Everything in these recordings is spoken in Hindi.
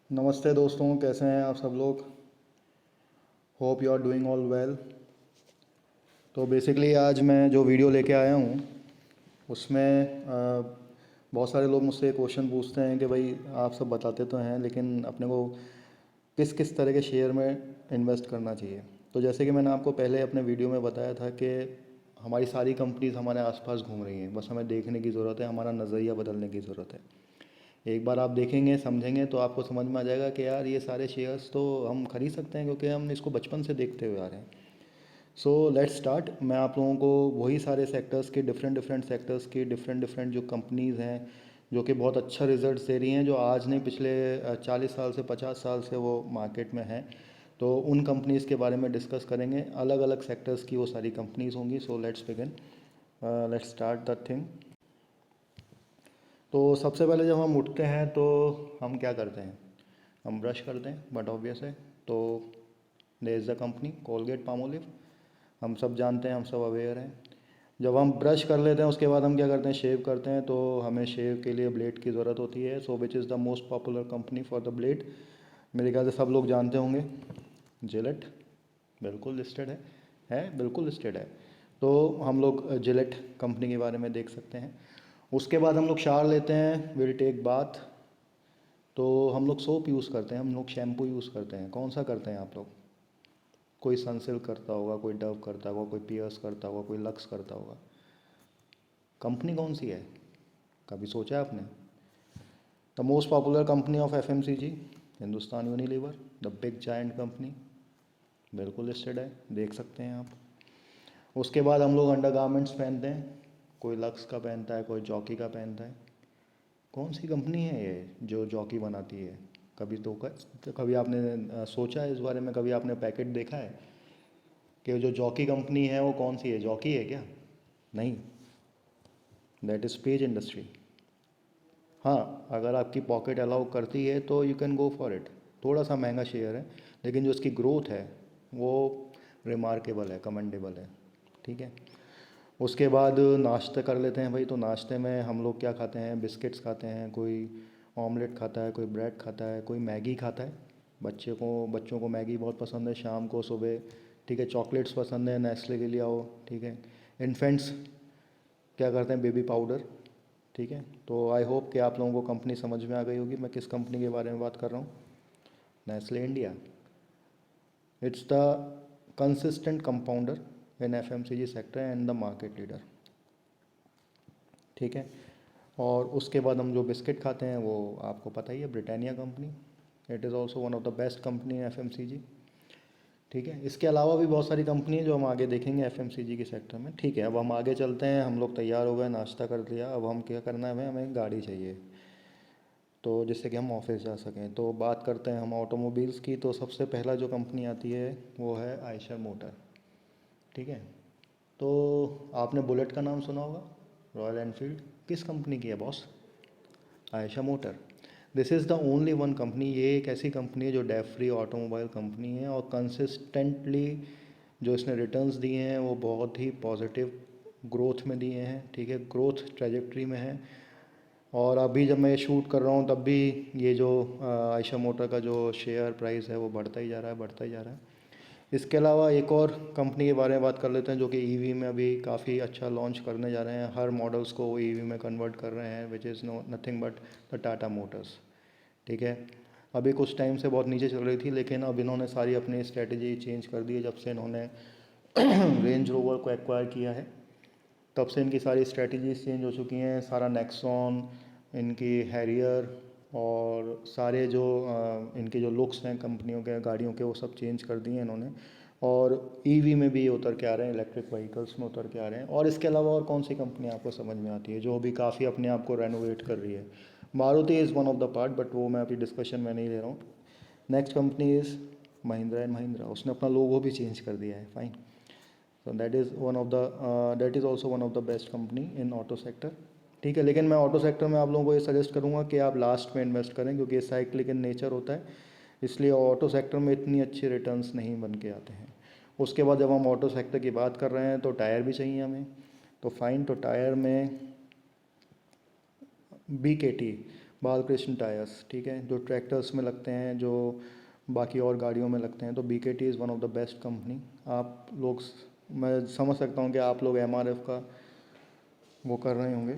नमस्ते दोस्तों, कैसे हैं आप सब लोग। Hope you are doing all well. तो बेसिकली आज मैं जो वीडियो लेके आया हूँ उसमें बहुत सारे लोग मुझसे क्वेश्चन पूछते हैं कि भाई आप सब बताते तो हैं लेकिन अपने को किस किस तरह के शेयर में इन्वेस्ट करना चाहिए। तो जैसे कि मैंने आपको पहले अपने वीडियो में बताया था कि हमारी सारी कंपनीज हमारे आसपास घूम रही हैं, बस हमें देखने की ज़रूरत है, हमारा नज़रिया बदलने की ज़रूरत है। एक बार आप देखेंगे समझेंगे तो आपको समझ में आ जाएगा कि यार ये सारे शेयर्स तो हम खरीद सकते हैं क्योंकि हम इसको बचपन से देखते हुए आ रहे हैं। So let's start. मैं आप लोगों को वही सारे सेक्टर्स के डिफरेंट डिफरेंट सेक्टर्स की डिफरेंट डिफरेंट जो कंपनीज़ हैं जो कि बहुत अच्छा रिजल्ट दे रही हैं, जो आज नहीं पिछले 40 साल से 50 साल से वो मार्केट में हैं, तो उन कंपनीज़ के बारे में डिस्कस करेंगे। अलग अलग सेक्टर्स की वो सारी कंपनीज़ होंगी। So let's begin, let's start the thing. तो सबसे पहले जब हम उठते हैं तो हम क्या करते हैं, हम ब्रश करते हैं, बट ऑब्वियस है। तो there is the company Colgate Palmolive, हम सब जानते हैं, हम सब अवेयर हैं। जब हम ब्रश कर लेते हैं उसके बाद हम क्या करते हैं, शेव करते हैं। तो हमें शेव के लिए ब्लेड की ज़रूरत होती है। So which is the most popular company for the blade, मेरे ख्याल से सब लोग जानते होंगे, जिलेट। बिल्कुल लिस्टेड है बिल्कुल लिस्टेड है। तो हम लोग जिलेट कंपनी के बारे में देख सकते हैं। उसके बाद हम लोग शावर लेते हैं, विल टेक बाथ। तो हम लोग सोप यूज़ करते हैं, हम लोग शैम्पू यूज़ करते हैं। कौन सा करते हैं आप लोग? कोई सनसिल्क करता होगा, कोई डव करता होगा, कोई पियर्स करता होगा, कोई लक्स करता होगा। कंपनी कौन सी है, कभी सोचा है आपने? The most popular company of FMCG, Hindustan Unilever, the big giant company, बिल्कुल लिस्टेड है, देख सकते हैं आप। उसके बाद हम लोग अंडर गारमेंट्स पहनते हैं, कोई लक्स का पहनता है, कोई जॉकी का पहनता है। कौन सी कंपनी है ये जो जॉकी बनाती है? कभी तो कभी आपने सोचा है इस बारे में? कभी आपने पैकेट देखा है कि जो जॉकी कंपनी है वो कौन सी है? जॉकी है क्या? नहीं, दैट इज़ पेज इंडस्ट्री। हाँ, अगर आपकी पॉकेट अलाउ करती है तो you can go for it. थोड़ा सा महंगा शेयर है लेकिन जो इसकी ग्रोथ है वो रिमार्केबल है, कमेंडेबल है। ठीक है। उसके बाद नाश्ता कर लेते हैं भाई। तो नाश्ते में हम लोग क्या खाते हैं? बिस्किट्स खाते हैं, कोई ऑमलेट खाता है, कोई ब्रेड खाता है, कोई मैगी खाता है। बच्चों को मैगी बहुत पसंद है, शाम को, सुबह। ठीक है। चॉकलेट्स पसंद है, नेस्ले के लिए आओ। ठीक है। इन्फेंट्स क्या करते हैं? Baby powder. ठीक है। तो आई होप कि आप लोगों को कंपनी समझ में आ गई होगी मैं किस कंपनी के बारे में बात कर रहा हूँ। Nestle India, it's the consistent compounder in FMCG sector and the market leader. ठीक है। और उसके बाद हम जो बिस्किट खाते हैं वो आपको पता ही है, Britannia company. It is also one of the best company in FMCG. ठीक है। इसके अलावा भी बहुत सारी कंपनी है जो हम आगे देखेंगे एफएमसीजी के सेक्टर में। ठीक है। अब हम आगे चलते हैं। हम लोग तैयार हो गए, नाश्ता कर लिया, अब हम क्या करना है, हमें गाड़ी चाहिए तो जिससे कि हम ऑफिस जा सकें। तो बात करते हैं हम ऑटोमोबाइल्स की। तो सबसे पहला जो कंपनी आती है वो है आयशर मोटर। ठीक है। तो आपने बुलेट का नाम सुना होगा, रॉयल एनफील्ड। किस कंपनी की है boss? Ayesha motor. This is the only one company, ये एक ऐसी कंपनी है जो डेट फ्री ऑटोमोबाइल कंपनी है और कंसिस्टेंटली जो इसने रिटर्न्स दिए हैं वो बहुत ही पॉजिटिव ग्रोथ में दिए हैं। ठीक है। ग्रोथ ट्रेजेक्ट्री में है। और अभी जब मैं ये शूट कर रहा हूँ तब भी ये जो आयशा मोटर का जो शेयर प्राइस है वो बढ़ता ही जा रहा है, बढ़ता ही जा रहा है। इसके अलावा एक और कंपनी के बारे में बात कर लेते हैं जो कि ईवी में अभी काफ़ी अच्छा लॉन्च करने जा रहे हैं। हर मॉडल्स को वो ईवी में कन्वर्ट कर रहे हैं, which is no nothing but the Tata Motors. ठीक है। अभी कुछ टाइम से बहुत नीचे चल रही थी लेकिन अब इन्होंने सारी अपनी स्ट्रेटजी चेंज कर दी है। जब से इन्होंने रेंज रोवर को एक्वायर किया है तब से इनकी सारी स्ट्रेटजीज चेंज हो चुकी हैं। सारा नेक्सॉन, इनकी हैरियर और सारे जो इनके जो लुक्स हैं कंपनियों के गाड़ियों के वो सब चेंज कर दिए हैं इन्होंने। और ईवी में भी उतर के आ रहे हैं, इलेक्ट्रिक व्हीकल्स में उतर के आ रहे हैं। और इसके अलावा और कौन सी कंपनी आपको समझ में आती है जो अभी काफ़ी अपने आप को रेनोवेट कर रही है? Maruti is one of the part, but वो मैं अभी डिस्कशन में नहीं ले रहा हूँ। Next company is Mahindra and Mahindra. उसने अपना लोगो भी चेंज कर दिया है। Fine. So that is also one of the best company in auto sector. ठीक है। लेकिन मैं ऑटो सेक्टर में आप लोगों को ये सजेस्ट करूँगा कि आप लास्ट में इन्वेस्ट करें क्योंकि ये साइक्लिक इन नेचर होता है, इसलिए ऑटो सेक्टर में इतनी अच्छी रिटर्न्स नहीं बन के आते हैं। उसके बाद जब हम ऑटो सेक्टर की बात कर रहे हैं तो टायर भी चाहिए हमें। तो फाइन, तो टायर में BKT, बालकृष्ण टायर्स, ठीक है, जो ट्रैक्टर्स में लगते हैं, जो बाकी और गाड़ियों में लगते हैं, तो BKT is one of the best company. आप लोग, मैं समझ सकता हूँ कि आप लोग MRF का वो कर रहे होंगे,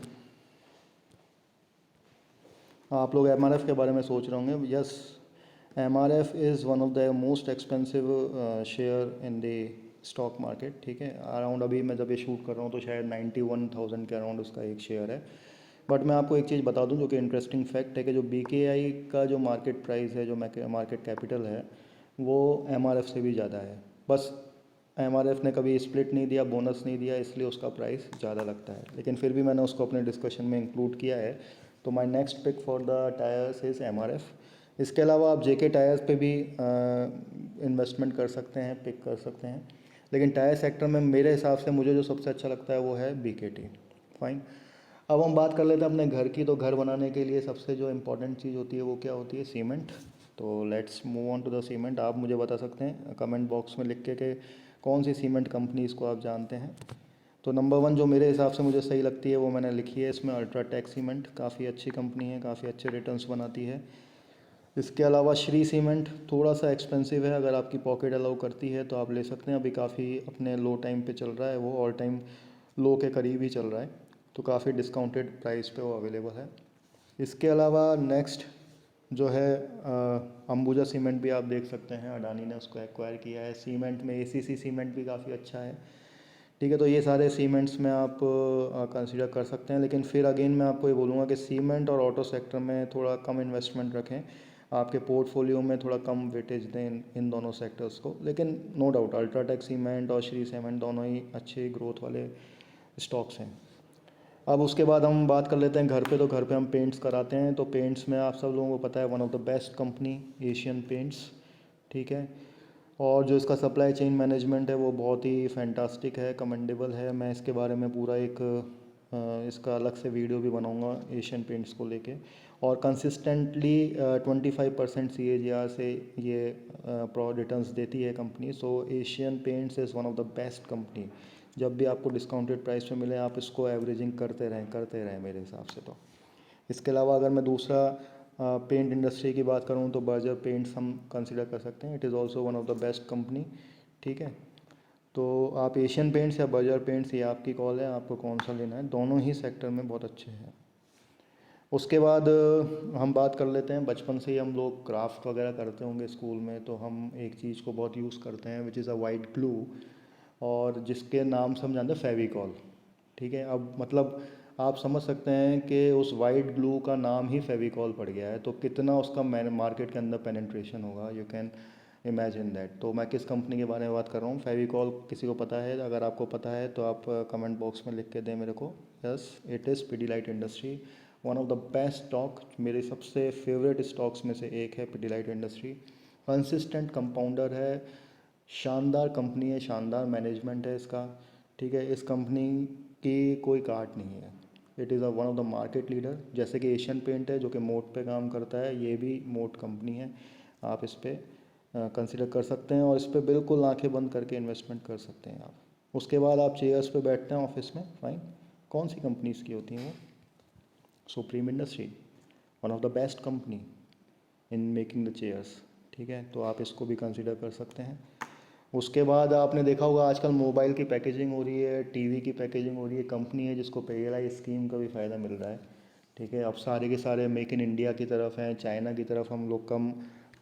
आप लोग MRF के बारे में सोच रहे होंगे। Yes, MRF is one of the most expensive share in the stock market, ठीक है। अराउंड अभी मैं जब ये शूट कर रहा हूँ तो शायद 91,000 के अराउंड उसका एक शेयर है। बट मैं आपको एक चीज़ बता दूं जो कि इंटरेस्टिंग फैक्ट है कि जो BKI का जो मार्केट प्राइस है, जो मार्केट कैपिटल है, वो MRF से भी ज़्यादा है। बस MRF ने कभी स्प्लिट नहीं दिया, बोनस नहीं दिया, इसलिए उसका प्राइस ज़्यादा लगता है, लेकिन फिर भी मैंने उसको अपने डिस्कशन में इंक्लूड किया है। तो my next pick for the tyres is MRF। इसके अलावा आप JK टायर्स पे भी इन्वेस्टमेंट कर सकते हैं, पिक कर सकते हैं, लेकिन टायर सेक्टर में मेरे हिसाब से मुझे जो सबसे अच्छा लगता है वो है BKT। फाइन। अब हम बात कर लेते हैं अपने घर की। तो घर बनाने के लिए सबसे जो इम्पोर्टेंट चीज़ होती है वो क्या होती है? सीमेंट। तो let's move on to the cement. आप मुझे बता सकते हैं कमेंट बॉक्स में लिख के कि कौन सी सीमेंट कंपनीज़ को आप जानते हैं। तो नंबर 1 जो मेरे हिसाब से मुझे सही लगती है वो मैंने लिखी है इसमें, अल्ट्राटेक सीमेंट। काफ़ी अच्छी कंपनी है, काफ़ी अच्छे रिटर्न्स बनाती है। इसके अलावा श्री सीमेंट थोड़ा सा एक्सपेंसिव है, अगर आपकी पॉकेट अलाउ करती है तो आप ले सकते हैं। अभी काफ़ी अपने लो टाइम पे चल रहा है, वो ऑल टाइम लो के करीब ही चल रहा है, तो काफ़ी डिस्काउंटेड प्राइस पे वो अवेलेबल है। इसके अलावा नेक्स्ट जो है अंबुजा सीमेंट भी आप देख सकते हैं, अडानी ने उसको एक्वायर किया है। सीमेंट में ACC सीमेंट भी काफ़ी अच्छा है, ठीक है। तो ये सारे सीमेंट्स में आप कंसीडर कर सकते हैं, लेकिन फिर अगेन मैं आपको ये बोलूँगा कि सीमेंट और ऑटो सेक्टर में थोड़ा कम इन्वेस्टमेंट रखें, आपके पोर्टफोलियो में थोड़ा कम वेटेज दें इन दोनों सेक्टर्स को। लेकिन नो डाउट अल्ट्राटेक सीमेंट और श्री सीमेंट दोनों ही अच्छे ग्रोथ वाले स्टॉक्स हैं। अब उसके बाद हम बात कर लेते हैं घर पे। तो घर पे हम पेंट्स कराते हैं, तो पेंट्स में आप सब लोगों को पता है one of the best company Asian paints, ठीक है। और जो इसका सप्लाई चेन मैनेजमेंट है वो बहुत ही फैंटास्टिक है, कमेंडेबल है। मैं इसके बारे में पूरा एक इसका अलग से वीडियो भी बनाऊंगा एशियन पेंट्स को लेके। और कंसिस्टेंटली 25% CAGR से ये रिटर्न्स देती है company. So Asian paints is one of the best company. जब भी आपको डिस्काउंटेड प्राइस पे मिले आप इसको एवरेजिंग करते रहें मेरे हिसाब से। तो इसके अलावा अगर मैं दूसरा पेंट इंडस्ट्री की बात करूं तो बर्जर पेंट्स हम कंसिडर कर सकते हैं। It is also one of the best company, ठीक है। तो आप एशियन पेंट्स या बर्जर पेंट्स, ये आपकी कॉल है, आपको कौन सा लेना है। दोनों ही सेक्टर में बहुत अच्छे हैं। उसके बाद हम बात कर लेते हैं, बचपन से ही हम लोग क्राफ्ट वगैरह करते होंगे स्कूल में, तो हम एक चीज़ को बहुत यूज़ करते हैं which is a white glue, और जिसके नाम से हम जानते हैं फेविकॉल, ठीक है। अब मतलब आप समझ सकते हैं कि उस वाइट ग्लू का नाम ही फेविकॉल पड़ गया है, तो कितना उसका मार्केट के अंदर पेनिट्रेशन होगा, यू कैन इमेजिन दैट। तो मैं किस कंपनी के बारे में बात कर रहा हूँ, फेविकॉल। किसी को पता है? अगर आपको पता है तो आप कमेंट बॉक्स में लिख के दें मेरे को। Yes, it is Pidilite industry, one of the best stock. मेरे सबसे फेवरेट स्टॉक्स में से एक है पिडीलाइट इंडस्ट्री। कंसिस्टेंट कंपाउंडर है, शानदार कंपनी है, शानदार मैनेजमेंट है इसका, ठीक है। इस कंपनी की कोई काट नहीं है। It is one of the market leader. जैसे कि एशियन पेंट है जो कि मोट पे काम करता है, ये भी मोट कंपनी है। आप इस पर कंसिडर कर सकते हैं और इस पर बिल्कुल आंखें बंद करके इन्वेस्टमेंट कर सकते हैं आप। उसके बाद आप चेयर्स पे बैठते हैं ऑफिस में, फाइन। कौन सी कंपनीज़ की होती हैं वो? Supreme industry, one of the best company in making the chairs, ठीक है। तो आप इसको भी कंसिडर कर सकते हैं। उसके बाद आपने देखा होगा आजकल मोबाइल की पैकेजिंग हो रही है, टीवी की पैकेजिंग हो रही है। कंपनी है जिसको PLI स्कीम का भी फ़ायदा मिल रहा है, ठीक है। अब सारे के सारे मेक इन इंडिया की तरफ हैं, चाइना की तरफ हम लोग कम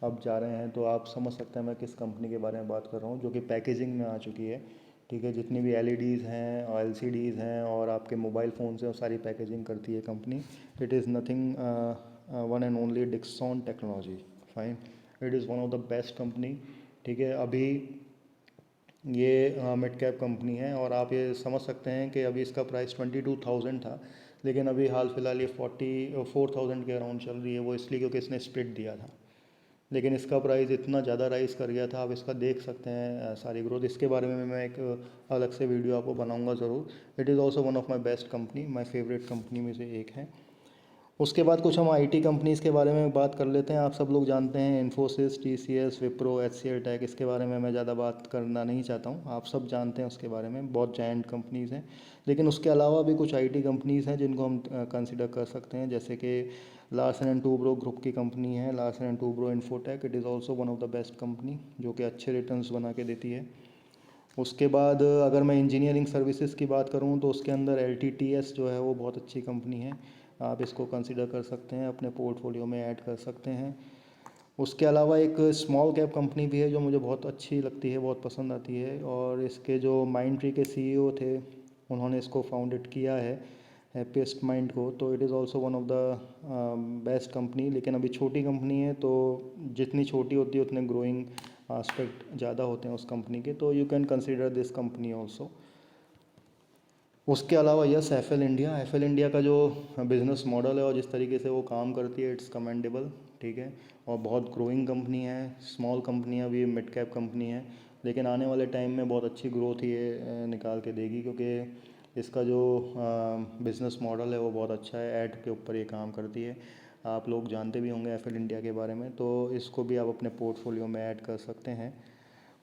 अब जा रहे हैं। तो आप समझ सकते हैं मैं किस कंपनी के बारे में बात कर रहा हूँ, जो कि पैकेजिंग में आ चुकी है, ठीक है। जितनी भी LEDs हैं और LCDs हैं और आपके मोबाइल फ़ोन्स हैं, वो सारी पैकेजिंग करती है company. It is nothing one and only Dixon technology, fine. It is one of the best company, ठीक है। अभी ये मिड कैप कंपनी है और आप ये समझ सकते हैं कि अभी इसका प्राइस 22,000 था, लेकिन अभी हाल फिलहाल ये 44,000 के अराउंड चल रही है। वो इसलिए क्योंकि इसने स्प्लिट दिया था, लेकिन इसका प्राइस इतना ज़्यादा राइज कर गया था। आप इसका देख सकते हैं सारी ग्रोथ। इसके बारे में मैं एक अलग से वीडियो आपको बनाऊंगा ज़रूर। It is also one of my best company, my favourite company में से एक है। उसके बाद कुछ हम IT कंपनीज़ के बारे में बात कर लेते हैं। आप सब लोग जानते हैं Infosys, TCS, Wipro, HCL Tech. इसके बारे में मैं ज़्यादा बात करना नहीं चाहता हूँ, आप सब जानते हैं उसके बारे में, बहुत जायंट कंपनीज़ हैं। लेकिन उसके अलावा भी कुछ IT कंपनीज़ हैं जिनको हम कंसिडर कर सकते हैं, जैसे कि लार्सन एंड टूब्रो ग्रुप की कंपनी है, Larsen and Toubro infotech. It is also one of the best company जो कि अच्छे रिटर्न्स बना के देती है। उसके बाद अगर मैं इंजीनियरिंग सर्विसेज की बात करूं तो उसके अंदर LTTS जो है वो बहुत अच्छी कंपनी है, आप इसको कंसीडर कर सकते हैं, अपने पोर्टफोलियो में ऐड कर सकते हैं। उसके अलावा एक स्मॉल कैप कंपनी भी है जो मुझे बहुत अच्छी लगती है, बहुत पसंद आती है, और इसके जो माइंडट्री के CEO थे उन्होंने इसको फाउंडेड किया है, हैप्पीएस्ट माइंड को। तो it is also one of the best company, लेकिन अभी छोटी कंपनी है, तो जितनी छोटी होती है उतने ग्रोइंग आस्पेक्ट ज़्यादा होते हैं उस कंपनी के, तो you can consider this company also. उसके अलावा यस, एफएल इंडिया का जो बिज़नेस मॉडल है और जिस तरीके से वो काम करती है, इट्स कमेंडेबल, ठीक है, और बहुत ग्रोइंग कंपनी है। स्मॉल कंपनी है, अभी मिड कैप कंपनी है, लेकिन आने वाले टाइम में बहुत अच्छी ग्रोथ ये निकाल के देगी, क्योंकि इसका जो बिज़नेस मॉडल है वो बहुत अच्छा है, ऐड के ऊपर ये काम करती है। आप लोग जानते भी होंगे एफएल इंडिया के बारे में, तो इसको भी आप अपने पोर्टफोलियो में ऐड कर सकते हैं।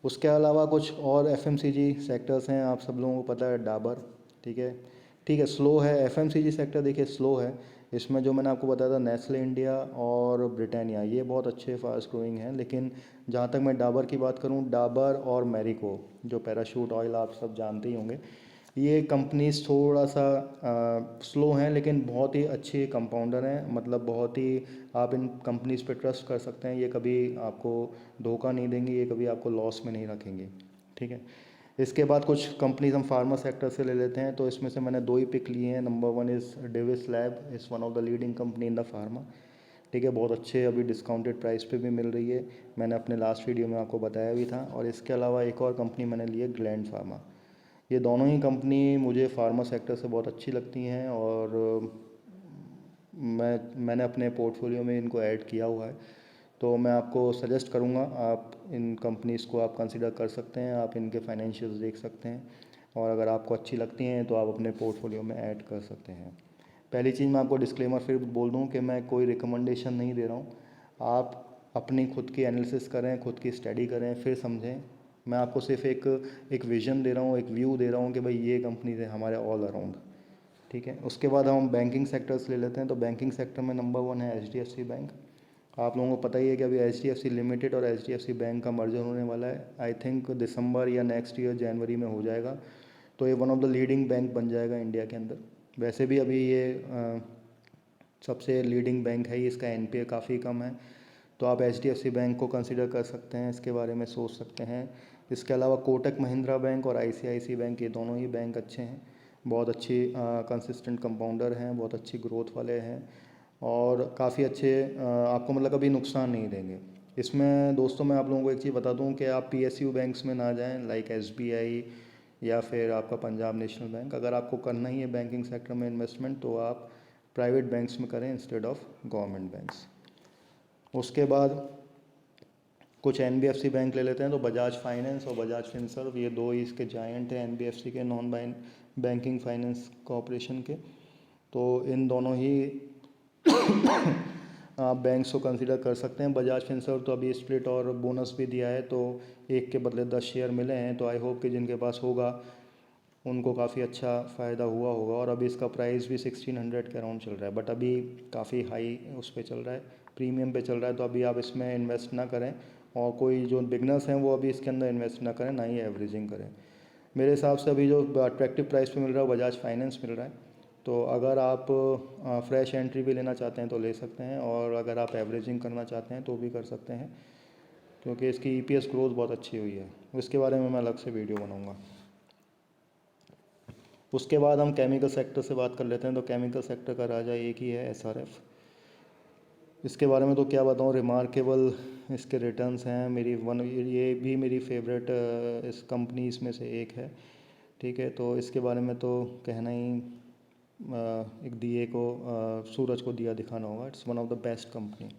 उसके अलावा कुछ और एफएमसीजी सेक्टर्स हैं, आप सब लोगों को पता है, डाबर, ठीक है, ठीक है, स्लो है एफएमसीजी सेक्टर, देखिए स्लो है। इसमें जो मैंने आपको बताया था, नेस्ले इंडिया और ब्रिटानिया, ये बहुत अच्छे फास्ट ग्रोइंग हैं। लेकिन जहाँ तक मैं डाबर की बात करूँ, डाबर और मैरिको, जो पैराशूट ऑयल आप सब जानते ही होंगे, ये कंपनीज थोड़ा सा स्लो हैं, लेकिन बहुत ही अच्छे कंपाउंडर हैं, मतलब बहुत ही आप इन कंपनीज पे ट्रस्ट कर सकते हैं। ये कभी आपको धोखा नहीं देंगे, ये कभी आपको लॉस में नहीं रखेंगे, ठीक है। इसके बाद कुछ कंपनीज हम फार्मा सेक्टर से ले लेते हैं, तो इसमें से मैंने दो ही पिक लिए हैं। Number 1 is Davis lab, is one of the leading company in the pharma, ठीक है, बहुत अच्छे, अभी डिस्काउंटेड प्राइस पे भी मिल रही है, मैंने अपने लास्ट वीडियो में आपको बताया भी था। और इसके अलावा एक और कंपनी मैंने ली है, ग्लैंड फार्मा। ये दोनों ही कंपनी मुझे फार्मा सेक्टर से बहुत अच्छी लगती हैं, और मैंने अपने पोर्टफोलियो में इनको ऐड किया हुआ है। तो मैं आपको सजेस्ट करूँगा, आप इन कंपनीज़ को आप कंसिडर कर सकते हैं, आप इनके फाइनेंशियल्स देख सकते हैं, और अगर आपको अच्छी लगती हैं तो आप अपने पोर्टफोलियो में ऐड कर सकते हैं। पहली चीज़ मैं आपको डिस्क्लेमर फिर बोल दूँ कि मैं कोई रिकमेंडेशन नहीं दे रहा हूँ, आप अपनी खुद की एनालिसिस करें, खुद की स्टडी करें, फिर समझें। मैं आपको सिर्फ एक विज़न दे रहा हूँ, एक व्यू दे रहा हूँ कि भाई ये कंपनीज है हमारे ऑल अराउंड, ठीक है। उसके बाद हम बैंकिंग सेक्टर्स ले लेते हैं, तो बैंकिंग सेक्टर में नंबर 1 है HDFC बैंक। आप लोगों को पता ही है कि अभी HDFC लिमिटेड और HDFC बैंक का मर्जर होने वाला है, आई थिंक दिसंबर या नेक्स्ट ईयर जनवरी में हो जाएगा। तो ये one of the leading bank बन जाएगा इंडिया के अंदर। वैसे भी अभी ये सबसे लीडिंग बैंक है, इसका NPA काफ़ी कम है, तो आप HDFC बैंक को कंसिडर कर सकते हैं, इसके बारे में सोच सकते हैं। इसके अलावा कोटक महिंद्रा बैंक और ICICI बैंक, ये दोनों ही बैंक अच्छे हैं, बहुत अच्छी कंसिस्टेंट कंपाउंडर हैं, बहुत अच्छी ग्रोथ वाले हैं, और काफ़ी अच्छे आपको मतलब कभी नुकसान नहीं देंगे। इसमें दोस्तों मैं आप लोगों को एक चीज़ बता दूं कि आप PSU बैंक्स में ना जाएं, लाइक SBI या फिर आपका पंजाब नेशनल बैंक। अगर आपको करना ही है बैंकिंग सेक्टर में इन्वेस्टमेंट, तो आप प्राइवेट बैंक्स में करें इंस्टेड ऑफ गवर्नमेंट बैंक्स। उसके बाद कुछ NBFC बैंक ले लेते हैं, तो बजाज फाइनेंस और बजाज फिनसर्व, ये दो ही इसके जायंट हैं NBFC के, नॉन बैंकिंग फाइनेंस कॉरपोरेशन के। तो इन दोनों ही आप बैंक्स को कंसिडर कर सकते हैं। बजाज फिनसर्व तो अभी स्प्लिट और बोनस भी दिया है, तो एक के बदले 10 शेयर मिले हैं, तो आई होप कि जिनके पास होगा उनको काफ़ी अच्छा फ़ायदा हुआ होगा। और अभी इसका प्राइस भी 1600 के अराउंड चल रहा है, बट अभी काफ़ी हाई उस पर चल रहा है, प्रीमियम पे चल रहा है, तो अभी आप इसमें इन्वेस्ट ना करें, और कोई जो बिगनर्स हैं वो अभी इसके अंदर इन्वेस्ट ना करें, ना ही एवरेजिंग करें। मेरे हिसाब से अभी जो अट्रैक्टिव प्राइस पे मिल रहा है बजाज फाइनेंस मिल रहा है, तो अगर आप फ्रेश एंट्री भी लेना चाहते हैं तो ले सकते हैं, और अगर आप एवरेजिंग करना चाहते हैं तो भी कर सकते हैं, क्योंकि इसकी EPS ग्रोथ बहुत अच्छी हुई है। इसके बारे में मैं अलग से वीडियो बनाऊँगा। उसके बाद हम केमिकल सेक्टर से बात कर लेते हैं, तो केमिकल सेक्टर का राजा एक ही है, SRF। इसके बारे में तो क्या बताऊँ, रिमार्केबल इसके रिटर्न्स हैं, ये भी मेरी फेवरेट इस कंपनीज में से एक है, ठीक है। तो इसके बारे में तो कहना ही एक दिए को सूरज को दिया दिखाना होगा, it's one of the best company.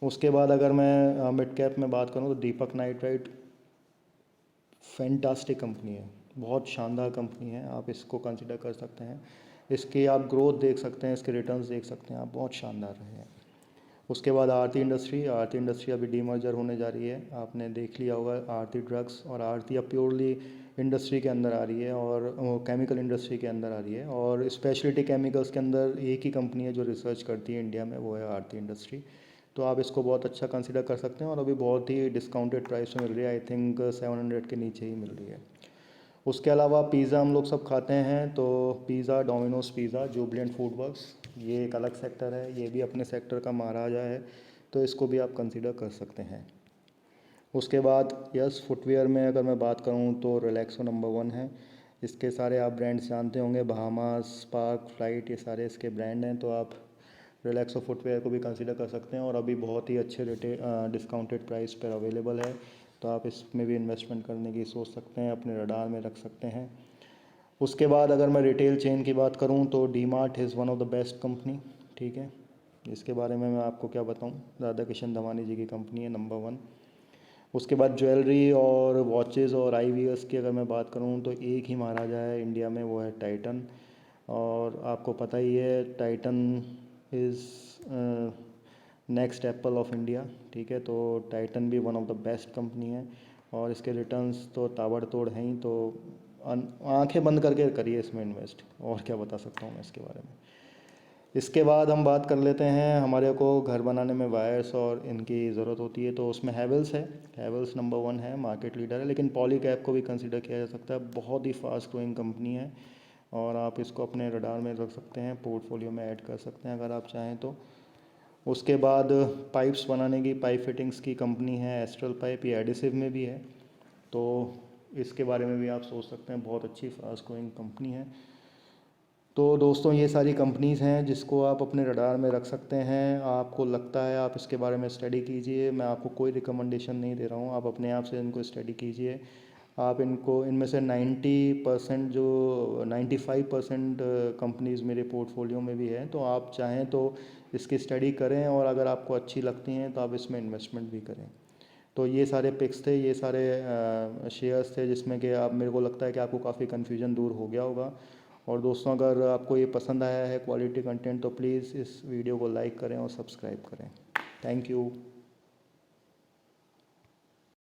उसके बाद अगर मैं मिड कैप में बात करूँ, तो दीपक नाइट्राइट फैंटास्टिक कंपनी है, बहुत शानदार कंपनी है, आप इसको कंसिडर कर सकते हैं। इसकी आप ग्रोथ देख सकते हैं, इसके रिटर्न्स देख सकते हैं आप, बहुत शानदार रहे हैं। उसके बाद आरती इंडस्ट्री अभी डीमर्जर होने जा रही है, आपने देख लिया होगा, आरती ड्रग्स और आरती अब प्योरली इंडस्ट्री के अंदर आ रही है और केमिकल इंडस्ट्री के अंदर आ रही है, और स्पेशलिटी केमिकल्स के अंदर एक ही कंपनी है जो रिसर्च करती है इंडिया में, वो है आरती इंडस्ट्री। तो आप इसको बहुत अच्छा कंसिडर कर सकते हैं और अभी बहुत ही डिस्काउंटेड प्राइस में मिल रही है, आई थिंक 700 के नीचे ही मिल रही है। उसके अलावा पिज़्ज़ा हम लोग सब खाते हैं, तो pizza, Domino's pizza, Jubilant food works, ये एक अलग सेक्टर है, ये भी अपने सेक्टर का महाराजा है, तो इसको भी आप कंसिडर कर सकते हैं। उसके बाद यस, फुटवेयर में अगर मैं बात करूँ तो रिलैक्सो नंबर 1 है। इसके सारे आप ब्रांड्स जानते होंगे, बहामास, स्पार्क, फ्लाइट, ये सारे इसके ब्रांड हैं, तो आप रिलैक्सो फुटवेयर को भी कंसिडर कर सकते हैं और अभी बहुत ही अच्छे डिस्काउंटेड प्राइस पर अवेलेबल है, तो आप इसमें भी इन्वेस्टमेंट करने की सोच सकते हैं, अपने रडार में रख सकते हैं। उसके बाद अगर मैं रिटेल चेन की बात करूं तो D mart is one of the best company, ठीक है। इसके बारे में मैं आपको क्या बताऊं, राधा किशन दवानी जी की कंपनी है नंबर 1। उसके बाद ज्वेलरी और वॉचेज़ और आई वियर्स की अगर मैं बात करूं तो एक ही महाराजा है इंडिया में, वो है टाइटन, और आपको पता ही है Titan is next Apple of India, ठीक है। तो टाइटन भी one of the best company है और इसके रिटर्न्स तो ताबड़तोड़ हैं ही, तो आंखें बंद करके करिए इसमें इन्वेस्ट, और क्या बता सकता हूँ मैं इसके बारे में। इसके बाद हम बात कर लेते हैं, हमारे को घर बनाने में वायर्स और इनकी ज़रूरत होती है, तो उसमें हैवेल्स है। हैवेल्स नंबर 1 है, मार्केट लीडर है, लेकिन पॉलीकैब को भी कंसिडर किया जा सकता है, बहुत ही फास्ट ग्रोइंग कंपनी है और आप इसको अपने रडार में रख सकते हैं, पोर्टफोलियो में ऐड कर सकते हैं अगर आप चाहें तो। उसके बाद पाइप्स बनाने की, पाइप फिटिंग्स की कंपनी है एस्ट्रल पाइप, ये एडिसिव में भी है, तो इसके बारे में भी आप सोच सकते हैं, बहुत अच्छी फास्ट ग्रोइंग कंपनी है। तो दोस्तों ये सारी कंपनीज़ हैं जिसको आप अपने रडार में रख सकते हैं। आपको लगता है आप इसके बारे में स्टडी कीजिए, मैं आपको कोई रिकमेंडेशन नहीं दे रहा हूँ, आप अपने आप से इनको स्टडी कीजिए। आप इनको, इनमें से 90% जो 95% कंपनीज़ मेरे पोर्टफोलियो में भी है, तो आप चाहें तो इसकी स्टडी करें और अगर आपको अच्छी लगती हैं तो आप इसमें इन्वेस्टमेंट भी करें। तो ये सारे पिक्स थे, ये सारे शेयर्स थे जिसमें कि आप, मेरे को लगता है कि आपको काफ़ी कन्फ्यूजन दूर हो गया होगा। और दोस्तों अगर आपको ये पसंद आया है क्वालिटी कंटेंट, तो प्लीज़ इस वीडियो को लाइक करें और सब्सक्राइब करें। Thank you.